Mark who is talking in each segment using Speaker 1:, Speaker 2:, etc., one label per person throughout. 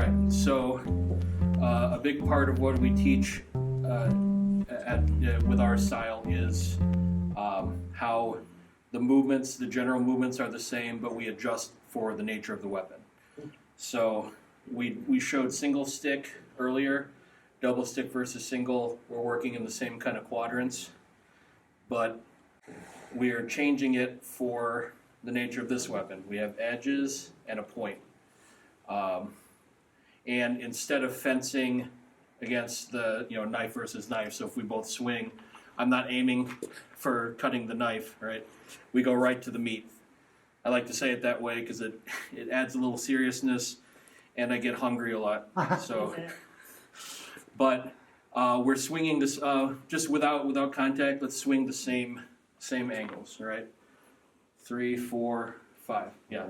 Speaker 1: right, so a big part of what we teach with our style is how the movements, the general movements are the same, but we adjust for the nature of the weapon. So we showed single stick earlier, double stick versus single. We're working in the same kind of quadrants, but we are changing it for the nature of this weapon. We have edges and a point. And instead of fencing against the knife versus knife, so if we both swing, I'm not aiming for cutting the knife, right? We go right to the meat. I like to say it that way because it adds a little seriousness, and I get hungry a lot. So, but we're swinging this just without contact. Let's swing the same angles, all right? 3, 4, 5. Yeah.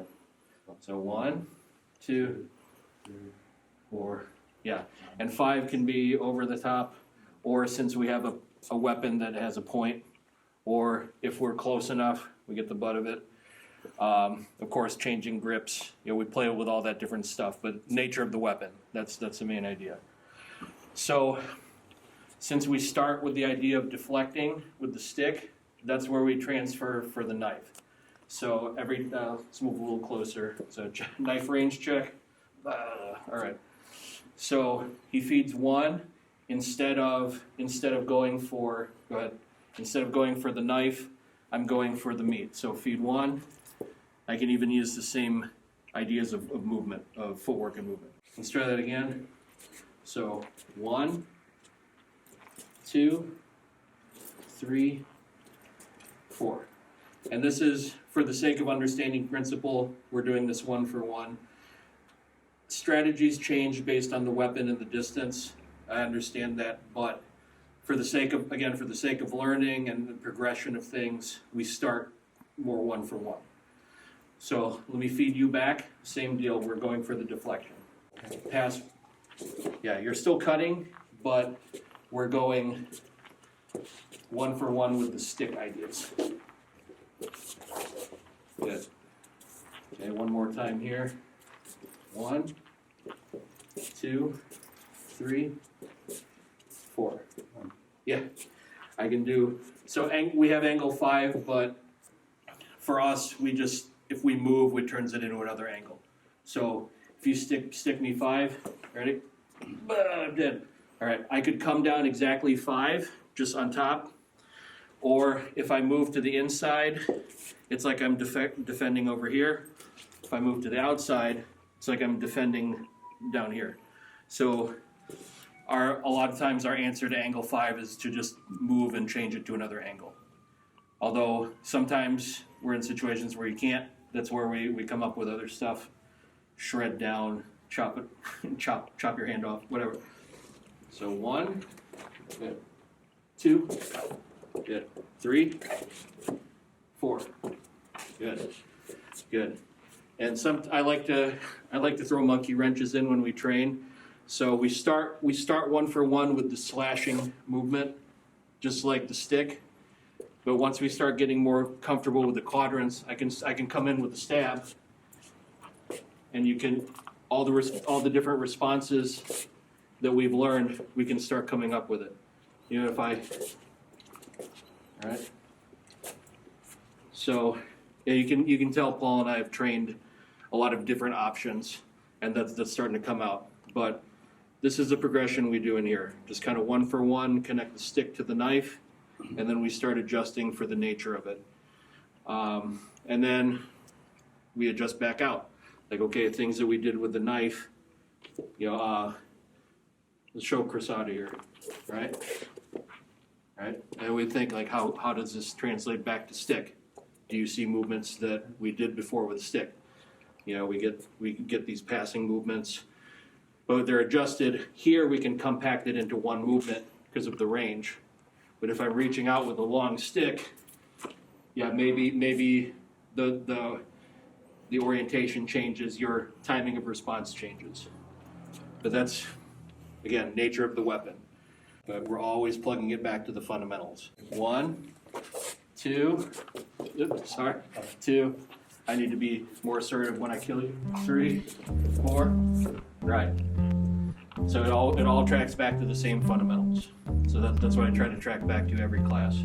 Speaker 1: So 1, 2, 3, 4. Yeah. And 5 can be over the top, or since we have a weapon that has a point, or if we're close enough, we get the butt of it. Of course, changing grips. We play with all that different stuff, but nature of the weapon. That's the main idea. So, since we start with the idea of deflecting with the stick, that's where we transfer for the knife. So let's move a little closer. So knife range check. All right. So he feeds 1 instead of going for. Go ahead. Instead of going for the knife, I'm going for the meat. So feed 1. I can even use the same ideas of movement, of footwork and movement. Let's try that again. So 1, 2, 3, 4. And this is, for the sake of understanding principle, we're doing this 1 for 1. Strategies change based on the weapon and the distance. I understand that, but for the sake of learning and the progression of things, we start more 1 for 1. So let me feed you back. Same deal, we're going for the deflection. Pass. Yeah, you're still cutting, but we're going 1 for 1 with the stick ideas. Good. Okay, one more time here. 1, 2, 3, 4. Yeah, I can do. So we have angle 5, but for us, if we move, it turns it into another angle. So if you stick me 5, ready? I'm dead. All right, I could come down exactly 5, just on top. Or if I move to the inside, it's like I'm defending over here. If I move to the outside, it's like I'm defending down here. So a lot of times our answer to angle 5 is to just move and change it to another angle. Although sometimes we're in situations where you can't. That's where we come up with other stuff. Shred down, chop it, chop your hand off, whatever. So 1, good. 2, good. 3, 4, good. Good. And I like to throw monkey wrenches in when we train. So we start 1 for 1 with the slashing movement, just like the stick. But once we start getting more comfortable with the quadrants, I can come in with the stab, and you can all the different responses that we've learned, we can start coming up with it. If all right. So yeah, you can tell Paul and I have trained a lot of different options, and that's starting to come out. But this is the progression we do in here. Just kind of 1 for 1, connect the stick to the knife, and then we start adjusting for the nature of it. And then we adjust back out. Like, okay, things that we did with the knife, let's show Crisada here, right? Right? And we think, like, how does this translate back to stick? Do you see movements that we did before with stick? We get these passing movements, but they're adjusted. Here we can compact it into one movement because of the range. But if I'm reaching out with a long stick, yeah, maybe the orientation changes, your timing of response changes. But that's, again, nature of the weapon. But we're always plugging it back to the fundamentals. 1, 2, 2. I need to be more assertive when I kill you. 3, 4, right. So it all tracks back to the same fundamentals. So that's what I try to track back to every class.